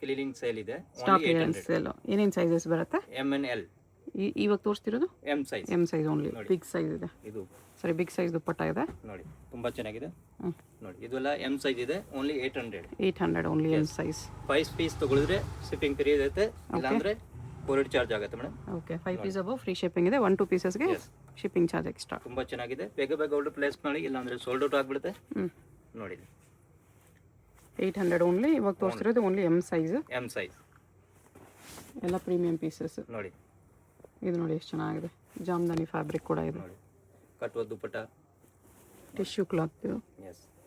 Cleaning sale ಇದೆ. Stock clearance sale. ಏನೇನು sizes ಬರುತ್ತೆ? M and L. ಇವಾಗ ತೋರಿಸ್ತಿರೋದು M size. M size only. Big size ಇದೆ. ಇದು ಸರಿ, ಬಿಗ್ ಸೈಜ್ ದುಪ್ಪಟ್ಟ ಇದೆ ನೋಡಿ, ತುಂಬಾ ಚೆನ್ನಾಗಿದೆ. ನೋಡಿ, ಇದೆಲ್ಲ ಎಮ್ ಸೈಜ್ ಇದೆ. Only 800 only M size. 5 piece ತಗೊಳಿದ್ರೆ ಶಿಪ್ಪಿಂಗ್ ಫ್ರೀ ಇರುತ್ತೆ, ಇಲ್ಲಾಂದ್ರೆ ಕೊರಿಯರ್ ಚಾರ್ಜ್ ಆಗುತ್ತೆ madam. Okay, 5 piece above free shipping ಇದೆ. 1-2 ಪೀಸಸ್ಗೆ ಶಿಪ್ಪಿಂಗ್ ಚಾರ್ಜ್ ಎಕ್ಸ್ಟ್ರಾ. ತುಂಬಾ ಚೆನ್ನಾಗಿದೆ. ಬೇಗ ಬೇಗ ಆರ್ಡರ್ ಪ್ಲೇಸ್ ಮಾಡಿ, ಇಲ್ಲಾಂದ್ರೆ ಸೋಲ್ಡ್ ಔಟ್ ಆಗಿಬಿಡುತ್ತೆ. ನೋಡಿ, 800 ಓನ್ಲಿ. ಇವಾಗ ತೋರಿಸ್ತಿರೋದು only M size. M size ಎಲ್ಲ ಪ್ರೀಮಿಯಂ ಪೀಸಸ್. ನೋಡಿ, ಇದು ನೋಡಿ ಎಷ್ಟು ಚೆನ್ನಾಗಿದೆ. ಜಾಮ್ದಾನಿ ಫ್ಯಾಬ್ರಿಕ್ ಕೂಡ ಇದೆ. ನೋಡಿ, ಕಟ್ಟುವ ದುಪ್ಪಟ್ಟ, ಟಿಶ್ಯೂ ಕ್ಲಾತ್,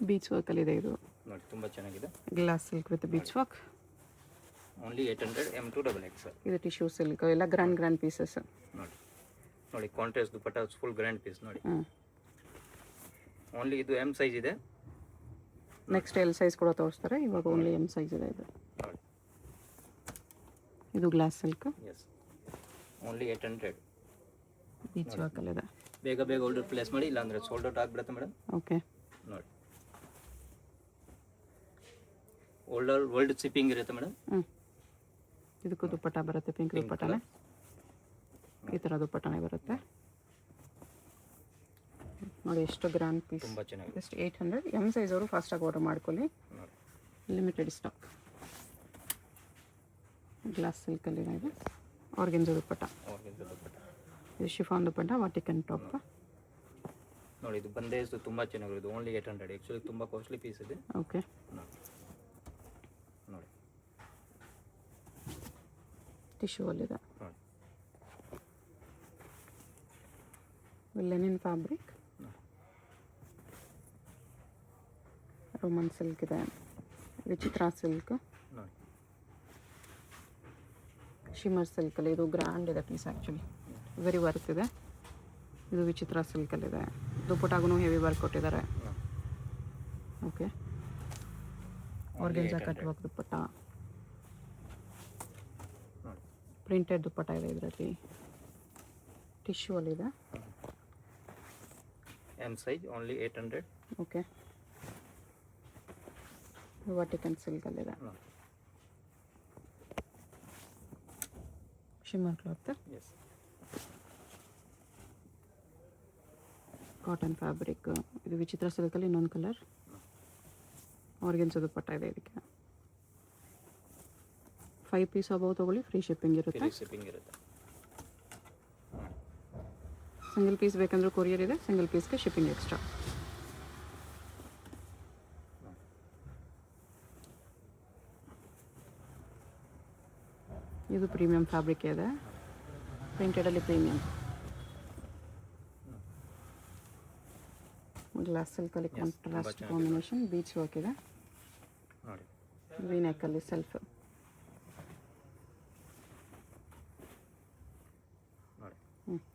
ಬೀಚ್ ವರ್ಕಲ್ಲಿ ಇದೆ. ಇದು ನೋಡಿ, ತುಂಬಾ ಚೆನ್ನಾಗಿದೆ. Glass silk with beach work. Only 800 M2XXL. ಇದು ಟಿಶ್ಯೂ ಸಿಲ್ಕ್, ಎಲ್ಲ ಗ್ರ್ಯಾಂಡ್ ಪೀಸಸ್. ನೋಡಿ ನೋಡಿ, ಕಾಂಟ್ರಾಸ್ಟ್ ದುಪ್ಪಟ್ಟ, ಫುಲ್ ಗ್ರ್ಯಾಂಡ್ ಪೀಸ್. ನೋಡಿ, ಓನ್ಲಿ ಇದು ಎಮ್ ಸೈಜ್ ಇದೆ. ನೆಕ್ಸ್ಟ್ ಎಲ್ ಸೈಜ್ ಕೂಡ ತೋರಿಸ್ತಾರೆ. ಇವಾಗ ಓನ್ಲಿ ಎಮ್ ಸೈಜ್ ಇದೆ. ಇದು ನೋಡಿ, ಇದು ಗ್ಲಾಸ್ ಸಿಲ್ಕ್. ಓನ್ಲಿ 800. ಬೀಚ್ ವರ್ಕಲ್ಲಿ ಇದೆ. ಬೇಗ ಬೇಗ ಆರ್ಡರ್ ಪ್ಲೇಸ್ ಮಾಡಿ, ಇಲ್ಲಾಂದ್ರೆ ಸೋಲ್ಡ್ ಔಟ್ ಆಗಿಬಿಡುತ್ತೆ ಮೇಡಮ್. ಓಕೆ, ನೋಡಿ, ವರ್ಲ್ಡ್ ಶಿಪ್ಪಿಂಗ್ ಇರುತ್ತೆ ಮೇಡಮ್. ಇದಕ್ಕೂ ದುಪ್ಪಟ್ಟ ಬರುತ್ತೆ. ಪಿಂಕ್ ದುಪ್ಪಟ್ಟನೆ, ಈ ಥರ ದುಪ್ಪಟ್ಟನೆ ಬರುತ್ತೆ. ನೋಡಿ ಎಷ್ಟು ಗ್ರ್ಯಾಂಡ್ ಪೀಸ್. ತುಂಬ ಚೆನ್ನಾಗಿದೆ. ಜಸ್ಟ್ 800. ಎಮ್ ಸೈಜ್ ಅವರು ಫಾಸ್ಟಾಗಿ ಆರ್ಡರ್ ಮಾಡ್ಕೊಳ್ಳಿ. Limited stock. ಗ್ಲಾಸ್ ಸಿಲ್ಕಲ್ಲಿ ಇದೆ. ಆರ್ಗೆನ್ಜಾ ದುಪ್ಪಟ್ಟ. ಇದು ಶಿಫಾನ್ ದುಪ್ಪಟ್ಟ, ವಾಟಿಕನ್ ಟಾಪ್. ನೋಡಿ, ಇದು ಬಂದೇಜ್ ತುಂಬ ಚೆನ್ನಾಗಿದೆ. ಓನ್ಲಿ 800. ಆ್ಯಕ್ಚುಲಿ ತುಂಬ ಕಾಸ್ಟ್ಲಿ ಪೀಸ್ ಇದೆ. ಓಕೆ, ನೋಡಿ, ಟಿಶ್ಯೂ ಅಲ್ಲಿದೆ. ಲೆನಿನ್ ಫ್ಯಾಬ್ರಿಕ್, ರೋಮನ್ ಸಿಲ್ಕ್ ಇದೆ. ವಿಚಿತ್ರ ಸಿಲ್ಕ್, ಶಿಮರ್ ಸಿಲ್ಕಲ್ಲಿ. ಇದು ಗ್ರ್ಯಾಂಡ್ ಇದೆ ಪೀಸ್, ಆ್ಯಕ್ಚುಲಿ ವೆರಿ ವರ್ಕ್ ಇದೆ. ಇದು ವಿಚಿತ್ರ ಸಿಲ್ಕಲ್ಲಿದೆ. ದುಪ್ಪಟ್ಟಾಗೂ ಹೆವಿ ವರ್ಕ್ ಕೊಟ್ಟಿದ್ದಾರೆ. Okay, organza cut work dupatta, printed dupatta ಇದೆ ಇದರಲ್ಲಿ. ಟಿಶ್ಯೂ ಅಲ್ಲಿದೆ. M size only 800. ಓಕೆ, ವಾಟಿಕನ್ ಸಿಲ್ಕಲ್ಲಿದೆ. Shimmer cloth, cotton fabric. ಇದು ವಿಚಿತ್ರ ಸಿಲ್ಕಲ್ಲಿ ಇನ್ನೊಂದು ಕಲರ್. ಆರ್ಗೆನ್ಜಾ ದುಪ್ಪಟ್ಟ ಇದೆ ಇದಕ್ಕೆ. 5 ಪೀಸ್ ಅಬೌವ್ ತಗೊಳ್ಳಿ, ಫ್ರೀ ಶಿಪ್ಪಿಂಗ್ ಇರುತ್ತೆ. ಸಿಂಗಲ್ ಪೀಸ್ ಬೇಕಂದ್ರೆ ಕೊರಿಯರ್ ಇದೆ. ಸಿಂಗಲ್ ಪೀಸ್ಗೆ ಶಿಪ್ಪಿಂಗ್ ಎಕ್ಸ್ಟ್ರಾ. ಇದು ಪ್ರೀಮಿಯಂ ಫ್ಯಾಬ್ರಿಕ್ ಇದೆ. ಪ್ರಿಂಟೆಡಲ್ಲಿ ಪ್ರೀಮಿಯಂ. ಗ್ಲಾಸ್ ಸಿಲ್ಕಲ್ಲಿ ಕಾಂಟ್ರಾಸ್ಟ್ ಕಾಂಬಿನೇಷನ್. ಬೀಚ್ ವರ್ಕ್ ಇದೆ. ವಿ ನೆಕ್ಕಲ್ಲಿ ಸೆಲ್ಫ್.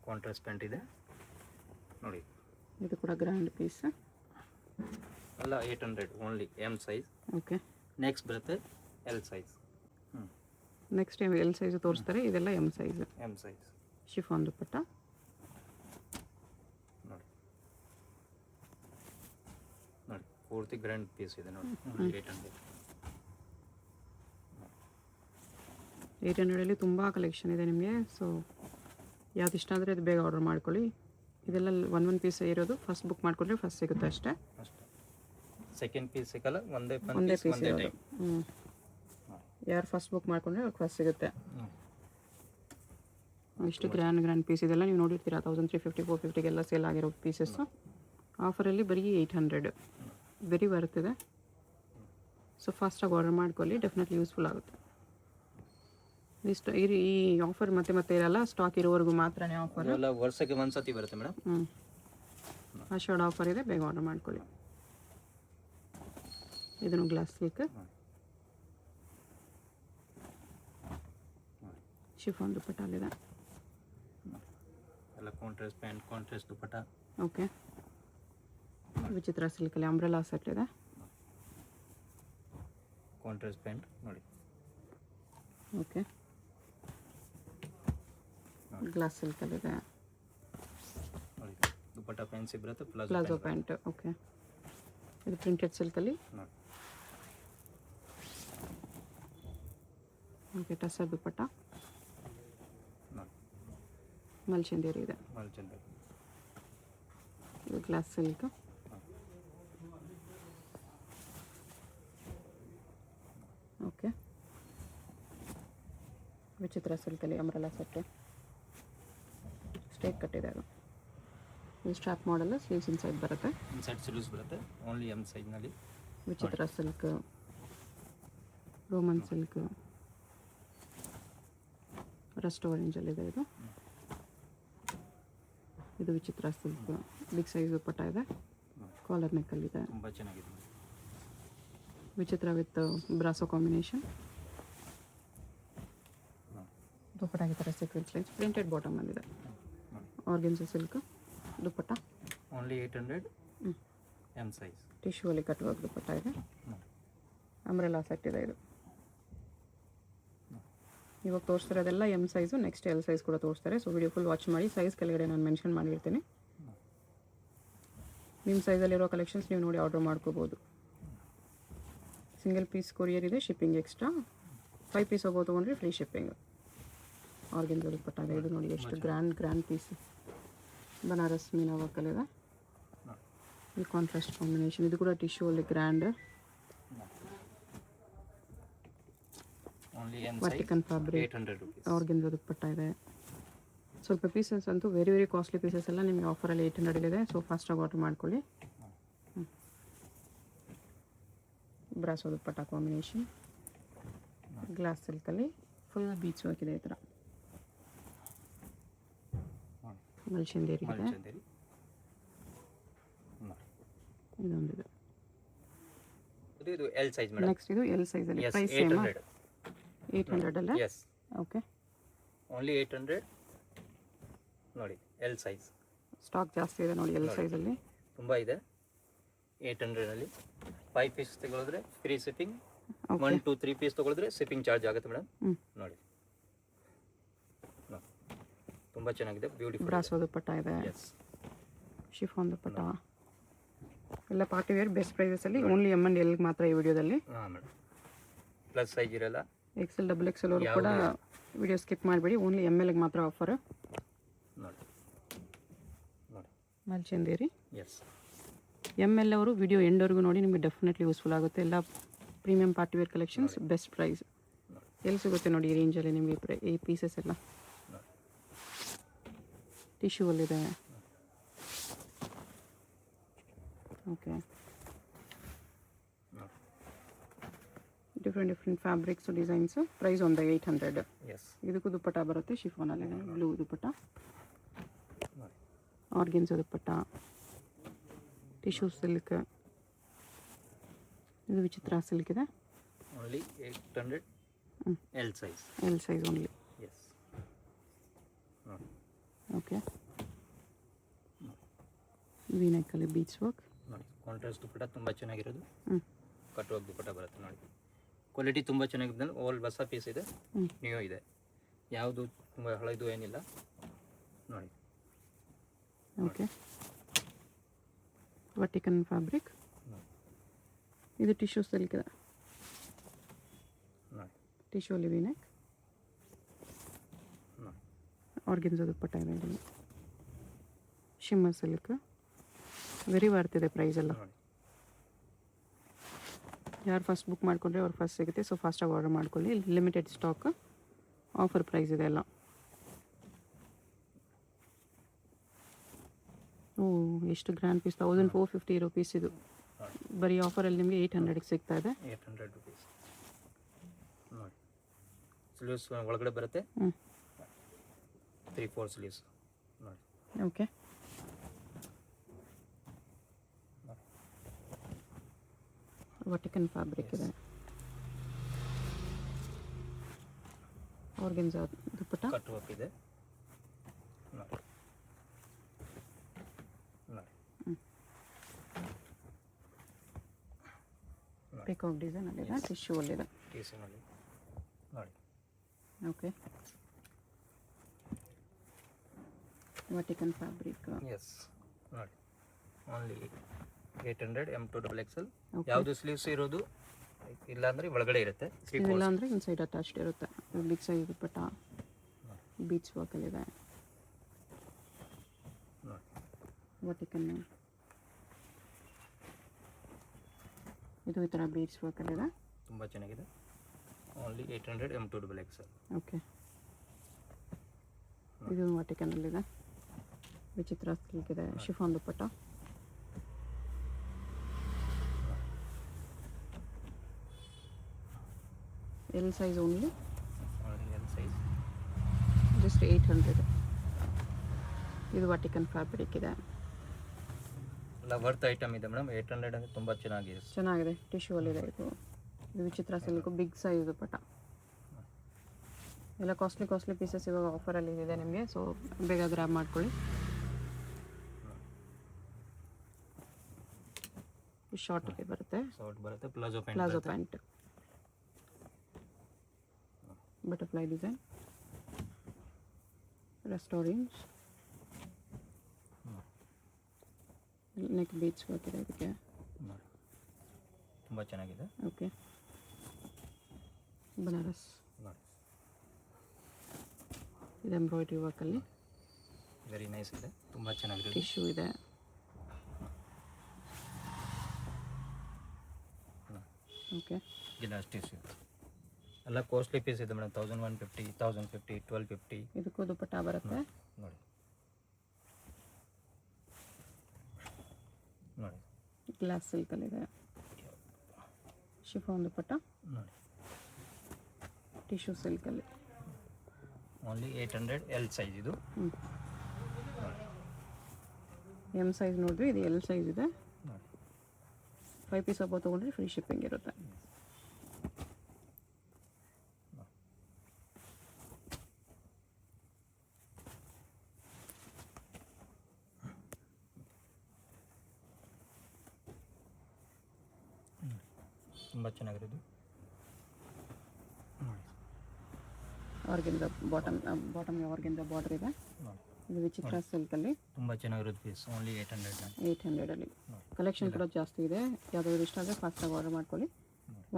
ಕಾಂಟ್ರಾಸ್ಟ್ ಪ್ಯಾಂಟ್ ಇದೆ. ನೋಡಿ, ಇದು ಕೂಡ ಗ್ರ್ಯಾಂಡ್ ಪೀಸ್. ಎಲ್ಲ 800 only M size. Okay, next ಬರುತ್ತೆ L size. Next L size ತೋರಿಸ್ತಾರೆ. ಇದೆಲ್ಲ M size. M size chiffon dupatta. ನೋಡಿ ನೋಡಿ, ಪೂರ್ತಿ ಗ್ರ್ಯಾಂಡ್ ಪೀಸ್ ಇದೆ. ನೋಡಿ, 800 ತುಂಬ ಕಲೆಕ್ಷನ್ ಇದೆ ನಿಮಗೆ. ಸೊ ಯಾವ್ದು ಇಷ್ಟ ಆದರೆ ಅದು ಬೇಗ ಆರ್ಡರ್ ಮಾಡ್ಕೊಳ್ಳಿ. ಇದೆಲ್ಲ ಒಂದೊಂದು ಪೀಸ್ ಇರೋದು. ಫಸ್ಟ್ ಬುಕ್ ಮಾಡಿಕೊಂಡ್ರೆ ಫಸ್ಟ್ ಸಿಗುತ್ತೆ ಅಷ್ಟೇ. ಸೆಕೆಂಡ್ ಪೀಸ್ ಸಿಗಲ್ಲ, ಒಂದೇ ಪೀಸ್ ಇರೋದು. ಯಾರು ಫಸ್ಟ್ ಬುಕ್ ಮಾಡಿಕೊಂಡ್ರೆ ಅವ್ರಿಗೆ ಫಸ್ಟ್ ಸಿಗುತ್ತೆ. ಇಷ್ಟು ಗ್ರ್ಯಾಂಡ್ ಪೀಸ್ ಇದೆಲ್ಲ ನೀವು ನೋಡಿರ್ತೀರ. 1350 450ಗೆಲ್ಲ ಸೇಲ್ ಆಗಿರೋ ಪೀಸಸ್ಸು. ಆಫರಲ್ಲಿ ಬರೀ 800. ವೆರಿ ವರ್ತ್ ಇದೆ. ಸೊ ಫಾಸ್ಟಾಗಿ ಆರ್ಡರ್ ಮಾಡ್ಕೊಳ್ಳಿ, ಡೆಫಿನೆಟ್ಲಿ ಯೂಸ್ಫುಲ್ ಆಗುತ್ತೆ. ಇಷ್ಟು ಈ ಆಫರ್ ಮತ್ತೆ ಇರಲ್ಲ. ಸ್ಟಾಕ್ ಇರೋವರೆಗೂ ಮಾತ್ರನೇ ಆಫರ್. ಎಲ್ಲ ವರ್ಷಕ್ಕೆ ಒಂದ್ಸತಿ ಬರುತ್ತೆ ಮೇಡಮ್. ಆಷಾಢ ಆಫರ್ ಇದೆ, ಬೇಗ ಆರ್ಡರ್ ಮಾಡ್ಕೊಳ್ಳಿ. ಇದನ್ನು ಗ್ಲಾಸ್ ಸಿಲ್ಕ್, ಶಿಫಾನ್ ದುಪ್ಪಟ್ಟ ಅಲ್ಲಿದೆ. ಎಲ್ಲ contrast pant, contrast dupatta. Okay, ವಿಚಿತ್ರ ಸಿಲ್ಕಲ್ಲಿ ಅಂಬ್ರೆಲಾ ಸೆಟ್ ಇದೆ. ಕಾಂಟ್ರಾಸ್ಟ್ ಪ್ಯಾಂಟ್ ನೋಡಿ. ಓಕೆ, ಗ್ಲಾಸ್ ಸಿಲ್ಕಲ್ಲಿದೆ. ನೋಡಿ, ದುಪ್ಪಟ್ಟ ಫ್ಯಾನ್ಸಿ ಬರುತ್ತೆ. Palazzo pant. ಓಕೆ, ಇದು ಪ್ರಿಂಟೆಡ್ ಸಿಲ್ಕಲ್ಲಿ. ಓಕೆ, ಟಸರ್ ದುಪ್ಪಟ್ಟ, ನೋಡಿ ಮಲ್ಚಂದೇರಿ ಇದೆ. ಮಲ್ಚಂದ ಇದು ಗ್ಲಾಸ್ ಸಿಲ್ಕ್. ಓಕೆ, ವಿಚಿತ್ರ ಸಿಲ್ಕಲ್ಲಿ ಅಂಬ್ರೆಲಾ ಸೆಟ್ಟು, ಸ್ಟ್ರೇಟ್ ಕಟ್ಟಿದೆ ಅದು. ಇದು ಸ್ಟ್ರಾಪ್ ಮಾಡಲ್, ಸ್ಲೀವ್ಸ್ ಇನ್ಸೈಡ್ ಬರುತ್ತೆ. ಇನ್ಸೈಡ್ ಸ್ಲೀವ್ಸ್ ಬರುತ್ತೆ, ಓನ್ಲಿ ಎಮ್ ಸೈಜ್ನಲ್ಲಿ. ವಿಚಿತ್ರ ಸಿಲ್ಕ್, ರೋಮನ್ ಸಿಲ್ಕ್, ರಸ್ಟ್ ಆರೆಂಜಲ್ಲಿದೆ ಇದು. ಇದು ವಿಚಿತ್ರ ಸಿಲ್ಕ್, ಬಿಗ್ ಸೈಜ್ ದುಪ್ಪಟ್ಟ ಇದೆ, ಕಾಲರ್ ನೆಕ್ಕಲ್ಲಿದೆ. ತುಂಬ ಚೆನ್ನಾಗಿದೆ. ವಿಚಿತ್ರ ವಿತ್ ಬ್ರಾಸೋ ಕಾಂಬಿನೇಷನ್. ದುಪ್ಪಟ್ಟ ಈ ಥರ ಸೀಕ್ವೆನ್ಸ್ ಲೈನ್ಸ್, ಪ್ರಿಂಟೆಡ್ ಬಾಟಮ್ ಬಂದಿದೆ. Organza silk dupatta, only 800 M size. Tissue ಅಲ್ಲಿ ಕಟ್ಟುವಾಗ ದುಪ್ಪಟ್ಟ ಇದೆ. ಅಂಬ್ರೆಲಾ ಸೆಟ್ ಇದೆ ಇದು. ಇವಾಗ ತೋರಿಸ್ತಿರೋದೆಲ್ಲ M size, next L size ಕೂಡ ತೋರಿಸ್ತಾರೆ. ಸೊ ವಿಡಿಯೋ ಫುಲ್ ವಾಚ್ ಮಾಡಿ. ಸೈಜ್ ಕೆಳಗಡೆ ನಾನು ಮೆನ್ಷನ್ ಮಾಡಿರ್ತೀನಿ. ನಿಮ್ಮ ಸೈಜಲ್ಲಿರೋ ಕಲೆಕ್ಷನ್ಸ್ ನೀವು ನೋಡಿ ಆರ್ಡರ್ ಮಾಡ್ಕೋಬೋದು. ಸಿಂಗಲ್ ಪೀಸ್ ಕೊರಿಯರ್ ಇದೆ, ಶಿಪ್ಪಿಂಗ್ ಎಕ್ಸ್ಟ್ರಾ. 5 ಪೀಸ್ ಹೋಗೋ ತೊಗೊಂಡ್ರೆ ಫ್ರೀ ಶಿಪ್ಪಿಂಗ್. ಆರ್ಗೆನ್ಸಾ ದುಪ್ಪಟ್ಟ ಇದೆ. ಇದು ನೋಡಿ ಎಷ್ಟು ಗ್ರ್ಯಾಂಡ್ ಪೀಸ್, ಬನಾರಸ್ ಮೀನಾ ವರ್ಕಲ್ಲಿದೆ. ಈ ಕಾಂಟ್ರಾಸ್ಟ್ ಕಾಂಬಿನೇಷನ್, ಇದು ಕೂಡ ಟಿಶ್ಯೂ ಅಲ್ಲಿ ಗ್ರ್ಯಾಂಡ್. ಓನ್ಲಿ ಎಮ್ ವರ್ಟಿಕನ್ ಫ್ಯಾಬ್ರಿಕ್, 800 rupees. ಆರ್ಗೆನ್ಸಾ ದುಪ್ಪಟ್ಟ ಇದೆ. ಸ್ವಲ್ಪ ಪೀಸಸ್ ಅಂತೂ ವೆರಿ ಕಾಸ್ಟ್ಲಿ ಪೀಸಸ್ ಎಲ್ಲ ನಿಮಗೆ ಆಫರಲ್ಲಿ 800 ಇದೆ. ಸೊ ಫಾಸ್ಟಾಗಿ ಆರ್ಡರ್ ಮಾಡ್ಕೊಳ್ಳಿ. ಬ್ರಾಸೋ ದುಪ್ಪಟ್ಟ ಕಾಂಬಿನೇಷನ್, ಗ್ಲಾಸ್ ಸಿಲ್ಕಲ್ಲಿ ಫುಲ್ ಬೀಚ್ ವರ್ಕ್ ಇದೆ. ಈ ಥರ ಮಲ್ಚಂದೇರಿ ಇದೆ. ಮಲ್ಚಂದೇರಿ ಇದೊಂದಿದೆ. ಇದು ಎಲ್ ಸೈಜ್ ಮೇಡಮ್. ನೆಕ್ಸ್ಟ್ ಇದು ಎಲ್ ಸೈಜಲ್ಲಿ. Yes, price same 800. 800 ಅಲ್ಲ? Yes, okay, only 800. ನೋಡಿ ಎಲ್ ಸೈಜ್ ಸ್ಟಾಕ್ ಜಾಸ್ತಿ ಇದೆ ನೋಡಿ ಎಲ್ ಸೈಜಲ್ಲಿ. ತುಂಬ ಇದೆ. 800 ಅಲ್ಲಿ 5 ಪೀಸ್ ತಗೊಳಿದ್ರೆ ಫ್ರೀ ಶಿಪ್ಪಿಂಗ್. ಓಕೆ, 1 2 3 ಪೀಸ್ ತಗೊಳಿದ್ರೆ ಶಿಪ್ಪಿಂಗ್ ಚಾರ್ಜ್ ಆಗುತ್ತೆ ಮೇಡಮ್. ನೋಡಿ ತುಂಬ ಚೆನ್ನಾಗಿದೆ, ಬ್ಯೂಟಿಫುಲ್. ಬ್ರಾಸೋ ದುಪ್ಪಟ್ಟ ಇದೆ, ಎಸ್, ಶಿಫಾನ್ ದುಪ್ಪಟ್ಟ ಎಲ್ಲ ಪಾರ್ಟಿ ವೇರ್ ಬೆಸ್ಟ್ ಪ್ರೈಸಸಲ್ಲಿ. ಓನ್ಲಿ ಎಮ್ ಆ್ಯಂಡ್ ಎಲ್ಗೆ ಮಾತ್ರ ಈ ವಿಡಿಯೋದಲ್ಲಿ. ಹಾಂ ಮೇಡಮ್, ಪ್ಲಸ್ ಸೈಜ್ ಇರಲ್ಲ. XL XXL ಅವರು ಕೂಡ ವಿಡಿಯೋ ಸ್ಕಿಪ್ ಮಾಡಬೇಡಿ. ಓನ್ಲಿ ಎಮ್ ಎಲ್ಗೆ ಮಾತ್ರ ಆಫರ್. ನೋಡಿ ನೋಡಿ ಮಲ್ಚಂದೇರಿ. ಎಸ್, ಎಮ್ ಎಲ್ ಅವರು ವಿಡಿಯೋ ಎಂಡ್ವರೆಗೂ ನೋಡಿ, ನಿಮಗೆ ಡೆಫಿನೆಟ್ಲಿ ಯೂಸ್ಫುಲ್ ಆಗುತ್ತೆ. ಎಲ್ಲ premium party wear collections, best price. ಎಲ್ಲಿ ಸಿಗುತ್ತೆ ನೋಡಿ ಈ ರೇಂಜಲ್ಲಿ ನಿಮಗೆ ಈ ಪೀಸಸ್ ಎಲ್ಲ. ಟಿಶ್ಯೂ ಅಲ್ಲಿದೆ. Okay, different fabrics, designs. Price ಒಂದು 800. ಎಸ್, ಇದಕ್ಕೂ ದುಪ್ಪಟ್ಟ ಬರುತ್ತೆ, ಶಿಫಾನಲ್ಲಿದೆ, ಬ್ಲೂ ದುಪ್ಪಟ್ಟ, ನೋಡಿ ಆರ್ಗೆನ್ಸಾ ದುಪ್ಪಟ್ಟ, ಟಿಶ್ಯೂ ಸಿಲ್ಕ್. ಇದು ವಿಚಿತ್ರ ಸಿಲ್ಕ್ ಇದೆ. Only 800 L size. L size only. Yes, ನೋಡಿ ಓಕೆ, ವಿ ನೆಕ್ಕಲ್ಲಿ ಬೀಚ್ ವರ್ಕ್. ನೋಡಿ ಕಾಂಟ್ರಾಸ್ಟ್ ದುಪ್ಪಟ್ಟ ತುಂಬ ಚೆನ್ನಾಗಿರೋದು. ಹ್ಞೂ, ಕಟ್ಟುವಾಗ ದುಪ್ಪಟ್ಟ ಬರುತ್ತೆ ನೋಡಿ. ಕ್ವಾಲಿಟಿ ತುಂಬ ಚೆನ್ನಾಗಿದೆ. ಓಲ್ಡ್ ಹೊಸ ಪೀಸ್ ಇದೆ, ನ್ಯೂ ಇದೆ, ಯಾವುದು ತುಂಬ ಹಳೆದು ಏನಿಲ್ಲ. ನೋಡಿ ಓಕೆ, ವರ್ಟಿಕನ್ ಫ್ಯಾಬ್ರಿಕ್. ಇದು ಟಿಶ್ಯೂ ಸಿಲ್ಕ್ ಇದೆ. ನೋಡಿ ಟಿಶ್ಯೂ ಅಲ್ಲಿ ವಿ ನೆಕ್, ನೋಡಿ ಆರ್ಗೆನ್ಸಾ ದುಪ್ಪಟ್ಟ ಇದೆ. ಇದರಲ್ಲಿ ಶಿಮ್ಮರ್ ಸಿಲ್ಕ್. ವೆರಿ ವರ್ತ್ ಇದೆ ಪ್ರೈಸ್ ಎಲ್ಲ. ನೋಡಿ ಯಾರು ಫಸ್ಟ್ ಬುಕ್ ಮಾಡಿಕೊಂಡ್ರೆ ಅವ್ರು ಫಸ್ಟ್ ಸಿಗುತ್ತೆ. ಸೊ ಫಾಸ್ಟಾಗಿ ಆರ್ಡರ್ ಮಾಡ್ಕೊಳ್ಳಿ. ಲಿಮಿಟೆಡ್ ಸ್ಟಾಕ್, ಆಫರ್ ಪ್ರೈಸ್ ಇದೆ ಎಲ್ಲ. ಓ, ಎಷ್ಟು ಗ್ರ್ಯಾಂಡ್ ಪೀಸ್, 1450 ರುಪೀಸ್ ಇದು. ಬರೀ ಆಫರಲ್ಲಿ ನಿಮಗೆ 800ಗೆ ಸಿಗ್ತಾ ಇದೆ. 800 rupees. ನೋಡಿ ಸ್ಲೀವ್ಸ್ ಒಳಗಡೆ ಬರುತ್ತೆ. 3-4 ಸ್ಲೀವ್ಸ್. ನೋಡಿ ಓಕೆ, ವರ್ಟಿಕನ್ ಫ್ಯಾಬ್ರಿಕ್ ಇದೆ. ಆರ್ಗೆನ್ಸಾ ದುಪ್ಪಟ್ಟ, ಕಟ್ ವರ್ಕ್ ಇದೆ. ನೋಡಿ ನೋಡಿ ಪಿಕಾಕ್ ಡಿಸೈನ್ ಅಲ್ಲಿದೆ, ಟಿಶ್ಯೂ ಅಲ್ಲಿದೆ. ಟೀಸಿನಲ್ಲಿ ನೋಡಿ. ಓಕೆ, ವರ್ಟಿಕನ್ ಫ್ಯಾಬ್ರಿಕ್. ಎಸ್, ನೋಡಿ ಓನ್ಲಿ 800 M2 XXL. Okay. ಯಾವುದು ಸ್ಲೀವ್ಸ್ ಇರೋದು ಇಲ್ಲಾಂದರೆ ಒಳಗಡೆ ಇರುತ್ತೆ 3 ಇಲ್ಲ ಅಂದರೆ ಇನ್ಸೈಡ್ ಅಟ್ಯಾಚ್ಡ್ ಇರುತ್ತೆ. ಬಿಗ್ ಸೈಜ್ ದುಪ್ಪಟ್ಟ ಬೀಚ್ ವರ್ಕಲ್ಲಿದೆ. ವರ್ಟಿಕಲ್ ಇದು ಈ ಥರ ಬೀಚ್ ವರ್ಕಲ್ಲಿದೆ. ತುಂಬ ಚೆನ್ನಾಗಿದೆ. Only 800 M2XL. ಓಕೆ, ಇದು ವರ್ಟಿಕಲ್ನಲ್ಲಿದೆ. ವಿಚಿತ್ರ ಸಿಲ್ಕ್ ಇದೆ. Chiffon dupatta. L size only L size just 800. ಇದು ವರ್ಟಿಕಲ್ ಫ್ಯಾಬ್ರಿಕ್ ಇದೆ. ಎಲ್ಲ ವರ್ತ್ ಐಟಮ್ ಇದೆ ಮೇಡಮ್. 800 ಅಂದರೆ ತುಂಬ ಚೆನ್ನಾಗಿದೆ. ಟಿಶ್ಯೂ ಅಲ್ಲಿದೆ. ಇದು ವಿಚಿತ್ರ ಸಿಲ್ಕ್ ಬಿಗ್ ಸೈಜ್ ದುಪ್ಪಟ್ಟ. ಎಲ್ಲ ಕಾಸ್ಟ್ಲಿ ಪೀಸಸ್ ಇವಾಗ ಆಫರಲ್ಲಿ ಇದೆ ನಿಮಗೆ. ಸೊ ಬೇಗ ಗ್ರ್ಯಾಬ್ ಮಾಡ್ಕೊಳ್ಳಿ. ಶಾರ್ಟ್ ಬರುತ್ತೆ. Palazzo pant butterfly design, restaurant neck beach work ಇದೆ ಇದಕ್ಕೆ. ತುಂಬ ಚೆನ್ನಾಗಿದೆ. ಓಕೆ, ಬನಾರಸ್ ಇದು ಎಂಬ್ರಾಯ್ಡ್ರಿ ವರ್ಕಲ್ಲಿ. ವೆರಿ ನೈಸ್ ಇದೆ. ತುಂಬ ಚೆನ್ನಾಗಿದೆ. ಟಿಶ್ಯೂ ಇದೆ. ಓಕೆ, ಗಿಲಾಸ್ ಟಿಶ್ಯೂ ಎಲ್ಲ ಕಾಸ್ಟ್ಲಿ ಪೀಸ್ ಇದೆ ಮೇಡಮ್. 1150, 1050, 1250. ಇದಕ್ಕೂ ದುಪ್ಪಟ್ಟ ಬರುತ್ತೆ. ನೋಡಿ ಗ್ಲಾಸ್ ಸಿಲ್ಕಲ್ಲಿದೆ. ಶಿಫಾನ್ ದುಪ್ಪಟ್ಟ ನೋಡಿ ಟಿಶ್ಯೂ ಸಿಲ್ಕಲ್ಲಿ. ಓನ್ಲಿ 800 ಎಲ್ ಸೈಜ್ ಇದು. ಎಮ್ ಸೈಜ್ ನೋಡಿದ್ವಿ, ಇದು ಎಲ್ ಸೈಜ್ ಇದೆ. ನೋಡಿ 5 ಪೀಸ್ ಹಬ್ಬ ತೊಗೊಂಡ್ರೆ ಫ್ರೀ ಶಿಪ್ಪಿಂಗ್ ಇರುತ್ತೆ. ತುಂಬ ಚೆನ್ನಾಗಿರೋದು. ಆರ್ಗೆಂದ ಬಾಟಮ್ಗೆ ಆರ್ಗೆಂದ ಬಾರ್ಡರ್ ಇದೆ. ಇದು ವಿಚಿತ್ರ ಸಿಲ್ಕಲ್ಲಿ ತುಂಬ ಚೆನ್ನಾಗಿರೋದು ಪೀಸ್. ಓನ್ಲಿ 800ಅಲ್ಲಿ. ಕಲೆಕ್ಷನ್ ಕೂಡ ಜಾಸ್ತಿ ಇದೆ. ಯಾವುದಾದ್ರು ಇಷ್ಟ ಆದರೆ ಫಾಸ್ಟಾಗಿ ಆರ್ಡರ್ ಮಾಡ್ಕೊಳ್ಳಿ.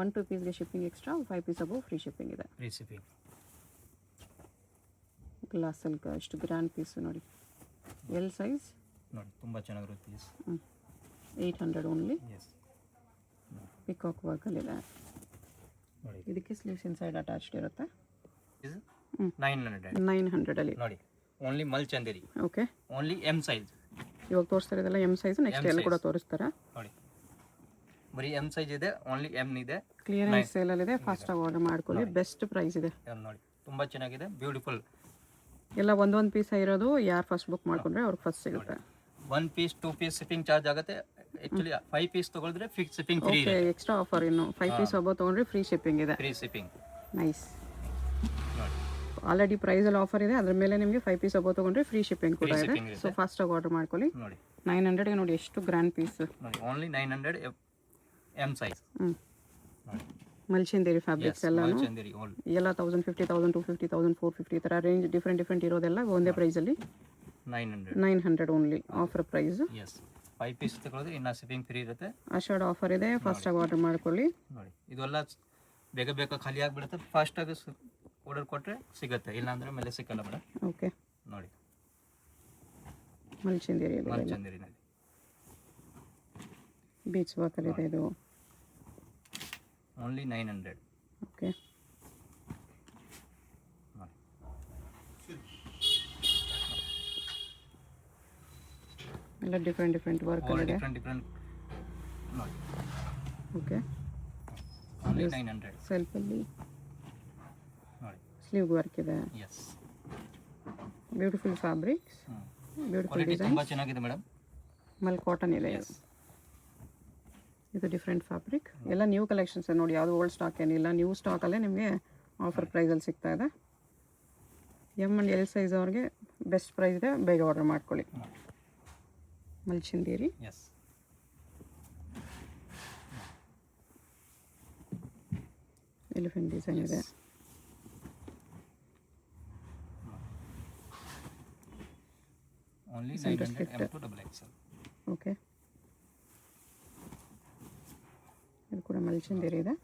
1-2 ಪೀಸ್ಗೆ shipping extra, 5 piece above free shipping ಇದೆ. ಗ್ಲಾಸ್ ಸಿಲ್ಕ್ ಎಷ್ಟು ಗ್ರ್ಯಾಂಡ್ ಪೀಸ್ ನೋಡಿ. ಎಲ್ ಸೈಜ್ ನೋಡಿ ತುಂಬ ಚೆನ್ನಾಗಿರೋದು ಪೀಸ್. 800 ಓನ್ಲಿ. ಎಸ್ ಪಿಕಾಕ್ ವರ್ಕಲ್ಲಿದೆ. ನೋಡಿ ಇದಕ್ಕೆ ಸ್ಲೀವ್ಸ್ ಇನ್ಸೈಡ್ ಅಟ್ಯಾಚ್ಡ್ ಇರುತ್ತೆ. 900 ನೋಡಿ. ಓನ್ಲಿ ಮಲ್ಚಂದೇರಿ. Okay, only M size. ಇವಾಗ ತೋರಿಸ್ತಾರೆ ಇದೆಲ್ಲ ಎಮ್ ಸೈಜ್. ನೆಕ್ಸ್ಟ್ ಎಲ್ ಕೂಡ ತೋರಿಸ್ತಾರೆ. ನೋಡಿ ಬರೀ ಎಮ್ ಸೈಜ್ ಇದೆ. ಓನ್ಲಿ ಎಮ್ ಇದೆ. ಕ್ಲಿಯರೆನ್ಸ್ ಸೇಲಲ್ಲಿದೆ. ಫಾಸ್ಟಾಗಿ ಆರ್ಡರ್ ಮಾಡ್ಕೊಳ್ಳಿ. ಬೆಸ್ಟ್ ಪ್ರೈಸ್ ಇದೆ. ನೋಡಿ ತುಂಬ ಚೆನ್ನಾಗಿದೆ. ಬ್ಯೂಟಿಫುಲ್. ಎಲ್ಲ ಒಂದೊಂದು ಪೀಸ್ ಇರೋದು. ಯಾರು ಫಸ್ಟ್ ಬುಕ್ ಮಾಡ್ಕೊಂಡ್ರೆ ಅವ್ರಿಗೆ ಫಸ್ಟ್ ಸಿಗುತ್ತೆ. 1 ಪೀಸ್ 2 ಪೀಸ್ ಶಿಪ್ಪಿಂಗ್ ಚಾರ್ಜ್ ಆಗುತ್ತೆ. ಆಕ್ಚುಲಿ 5 ಪೀಸ್ ತಗೊಳಿದ್ರೆ ಫಿಕ್ಸ್ ಶಿಪ್ಪಿಂಗ್ ಫ್ರೀ ಇದೆ. ಎಕ್ಸ್ಟ್ರಾ ಆಫರ್ ಇನ್ನು 5 ಪೀಸ್ ಹಬ್ಬ ತೊಗೊಂಡ್ರೆ ಫ್ರೀ ಶಿಪ್ಪಿಂಗ್ ಇದೆ. Free shipping. ನೈಸ್. ನೋಡಿ ಆಲ್ರೆಡಿ ಪ್ರೈಸಲ್ಲಿ ಆಫರ್ ಇದೆ. ಅದ್ರ ಮೇಲೆ ನಿಮಗೆ 5 ಪೀಸ್ ಹಬ್ಬ ತೊಗೊಂಡ್ರೆ ಫ್ರೀ ಶಿಪ್ಪಿಂಗ್ ಕೂಡ ಇದೆ. ಸೊ ಫಾಸ್ಟಾಗಿ ಆರ್ಡರ್ ಮಾಡ್ಕೊಳ್ಳಿ. ನೋಡಿ 900ಗೆ ನೋಡಿ ಎಷ್ಟು ಗ್ರ್ಯಾಂಡ್ ಪೀಸ್. ನೋಡಿ ಓನ್ಲಿ 900 ಎಮ್ ಸೈಜ್. ಮಲ್ಚಿಂದೇರಿ ಫ್ಯಾಬ್ರಿಕ್ಸ್ ಎಲ್ಲಾನು ಮಲ್ಚಂದೇರಿ ಎಲ್ಲ 1050, 1250, 1450 ಈ ಥರ ರೇಂಜ್ ಡಿಫ್ರೆಂಟ್ ಇರೋದೆಲ್ಲ ಒಂದೇ ಪ್ರೈಸಲ್ಲಿ 900 only. Offer price. Yes 5 piece ತಗೊಳಿದ್ರೆ ಇನ್ನು ಶಿಪ್ಪಿಂಗ್ ಫ್ರೀ ಇರುತ್ತೆ. ಅಶೋರ್ಡ್ ಆಫರ್ ಇದೆ. ಫಾಸ್ಟಾಗಿ ಆರ್ಡರ್ ಮಾಡ್ಕೊಳ್ಳಿ. ನೋಡಿ ಇದೆಲ್ಲ ಬೇಗ ಖಾಲಿ ಆಗಿಬಿಡುತ್ತೆ. ಫಾಸ್ಟಾಗಿ ಆರ್ಡರ್ ಕೊಟ್ಟರೆ ಸಿಗುತ್ತೆ. ಇಲ್ಲಾಂದರೆ ಮೇಲೆ ಸಿಕ್ಕಲ್ಲ ಮೇಡಮ್. ಓಕೆ, ನೋಡಿ ಮಲ್ಚಂದೇರಿನಲ್ಲಿ ಬೀಚ್ ವರ್ಕಲ್ಲಿದೆ. ಇದು ಓನ್ಲಿ 900. ಓಕೆ, ಎಲ್ಲ ಡಿಫ್ರೆಂಟ್ ವರ್ಕ್ ಇದೆ. ಡಿಫ್ರೆಂಟ್ ನೋಡಿ. Okay, only 900. ಸೆಲ್ಫಲ್ಲಿ ನೋಡಿ ಸ್ಲೀವ್ ವರ್ಕ್ ಇದೆ. S beautiful fabrics, beautiful design. ತುಂಬ ಚೆನ್ನಾಗಿದೆ ಮೇಡಮ್. ಮಲ್ ಕಾಟನ್ ಇದೆ. ಇದು ಡಿಫ್ರೆಂಟ್ ಫ್ಯಾಬ್ರಿಕ್. ಎಲ್ಲ ನ್ಯೂ ಕಲೆಕ್ಷನ್ಸ್ ನೋಡಿ. ಯಾವುದು ಓಲ್ಡ್ ಸ್ಟಾಕ್ ಏನಿಲ್ಲ. ನ್ಯೂ ಸ್ಟಾಕಲ್ಲೇ ನಿಮಗೆ ಆಫರ್ ಪ್ರೈಸಲ್ಲಿ ಸಿಗ್ತಾ ಇದೆ. ಎಮ್ ಆ್ಯಂಡ್ ಎಲ್ ಸೈಜ್ ಅವ್ರಿಗೆ ಬೆಸ್ಟ್ ಪ್ರೈಸ್ ಇದೆ. ಬೇಗ ಆರ್ಡರ್ ಮಾಡ್ಕೊಳ್ಳಿ. ಮಲ್ಚಿಂದೇರಿ. ಎಸ್ ಎಲಿಫೆಂಟ್ ಡಿಸೈನ್ ಇದೆ. Only 900 M2XL. ಓಕೆ, ಇದು ಕೂಡ ಮಲ್ಚಿಂದೇರಿ ಇದೆ.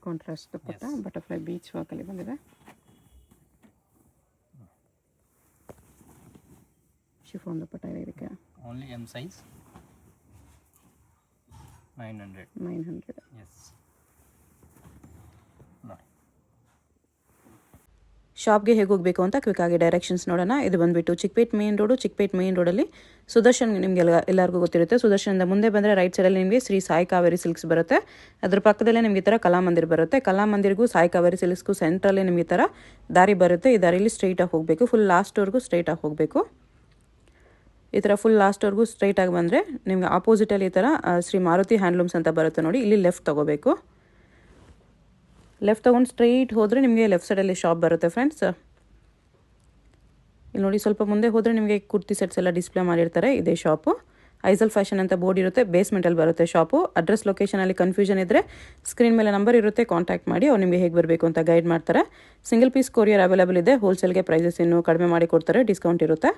ಕಾಂಟ್ರಾಸ್ಟ್ ದುಪ್ಪಟ್ಟ ಬಟರ್ಫ್ಲೈ ಬೀಚ್ ವರ್ಕಲ್ಲಿ ಬಂದಿದೆ. ಶಿಫಾನ್ ದುಪ್ಪಟ್ಟ ಇದೆ ಇದಕ್ಕೆ. Only M size 900. ಎಸ್ ನೋಡಿ. ಶಾಪ್ಗೆ ಹೇಗೆ ಹೋಗಬೇಕು ಅಂತ ಕ್ವಿಕ್ಕಾಗಿ ಡೈರೆಕ್ಷನ್ಸ್ ನೋಡೋಣ. ಇದು ಬಂದುಬಿಟ್ಟು Chickpet main road. Chickpet main ರೋಡಲ್ಲಿ ಸುದರ್ಶನ್ ನಿಮಗೆ ಎಲ್ಲರಿಗೂ ಗೊತ್ತಿರುತ್ತೆ. ಸುದರ್ಶನದಿಂದ ಮುಂದೆ ಬಂದರೆ ರೈಟ್ ಸೈಡಲ್ಲಿ ನಿಮಗೆ ಶ್ರೀ ಸಾಯಿ ಕಾವೇರಿ ಸಿಲ್ಕ್ಸ್ ಬರುತ್ತೆ. ಅದ್ರ ಪಕ್ಕದಲ್ಲೇ ನಿಮಗೆ ಈ ಥರ ಕಲಾಮಂದಿರ್ ಬರುತ್ತೆ. ಕಲಾಮಂದಿರ್ಗೂ ಸಾಯಿ ಕಾವೇರಿ ಸಿಲ್ಕ್ಸ್ಗೂ ಸೆಂಟ್ರಲ್ಲಿ ನಿಮಗೆ ಈ ಥರ ದಾರಿ ಬರುತ್ತೆ. ಈ ದಾರಿಯಲ್ಲಿ ಸ್ಟ್ರೈಟಾಗಿ ಹೋಗಬೇಕು. ಫುಲ್ ಲಾಸ್ಟ್ವರೆಗೂ ಸ್ಟ್ರೈಟಾಗಿ ಹೋಗಬೇಕು. ಈ ಥರ ಫುಲ್ ಲಾಸ್ಟ್ವರೆಗೂ ಸ್ಟ್ರೈಟಾಗಿ ಬಂದರೆ ನಿಮಗೆ ಆಪೋಸಿಟಲ್ಲಿ ಈ ಥರ ಶ್ರೀ ಮಾರುತಿ ಹ್ಯಾಂಡ್ಲೂಮ್ಸ್ ಅಂತ ಬರುತ್ತೆ ನೋಡಿ. ಇಲ್ಲಿ ಲೆಫ್ಟ್ ತೊಗೋಬೇಕು. ಲೆಫ್ಟ್ ತೊಗೊಂಡು ಸ್ಟ್ರೈಟ್ ಹೋದರೆ ನಿಮಗೆ ಲೆಫ್ಟ್ ಸೈಡಲ್ಲಿ ಶಾಪ್ ಬರುತ್ತೆ ಫ್ರೆಂಡ್ಸ್. ಇಲ್ಲಿ ನೋಡಿ, ಸ್ವಲ್ಪ ಮುಂದೆ ಹೋದರೆ ನಿಮಗೆ ಕುರ್ತಿ ಸೆಟ್ಸ್ ಎಲ್ಲ ಡಿಸ್ಪ್ಲೇ ಮಾಡಿರ್ತಾರೆ. ಇದೇ ಶಾಪು. ಐಸಲ್ ಫ್ಯಾಷನ್ ಅಂತ ಬೋರ್ಡ್ ಇರುತ್ತೆ. ಬೇಸ್ಮೆಂಟಲ್ಲಿ ಬರುತ್ತೆ ಶಾಪು. ಅಡ್ರೆಸ್ ಲೊಕೇಶನಲ್ಲಿ ಕನ್ಫ್ಯೂಷನ್ ಇದ್ದರೆ ಸ್ಕ್ರೀನ್ ಮೇಲೆ ನಂಬರ್ ಇರುತ್ತೆ, ಕಾಂಟ್ಯಾಕ್ಟ್ ಮಾಡಿ. ಅವ್ರು ನಿಮಗೆ ಹೇಗೆ ಬರಬೇಕು ಅಂತ ಗೈಡ್ ಮಾಡ್ತಾರೆ. ಸಿಂಗಲ್ ಪೀಸ್ ಕೊರಿಯರ್ ಅವೈಲೇಬಲ್ ಇದೆ. ಹೋಲ್ಸೇಲ್ಗೆ ಪ್ರೈಸಸ್ ಇನ್ನೂ ಕಡಿಮೆ ಮಾಡಿ ಕೊಡ್ತಾರೆ, ಡಿಸ್ಕೌಂಟ್ ಇರುತ್ತೆ.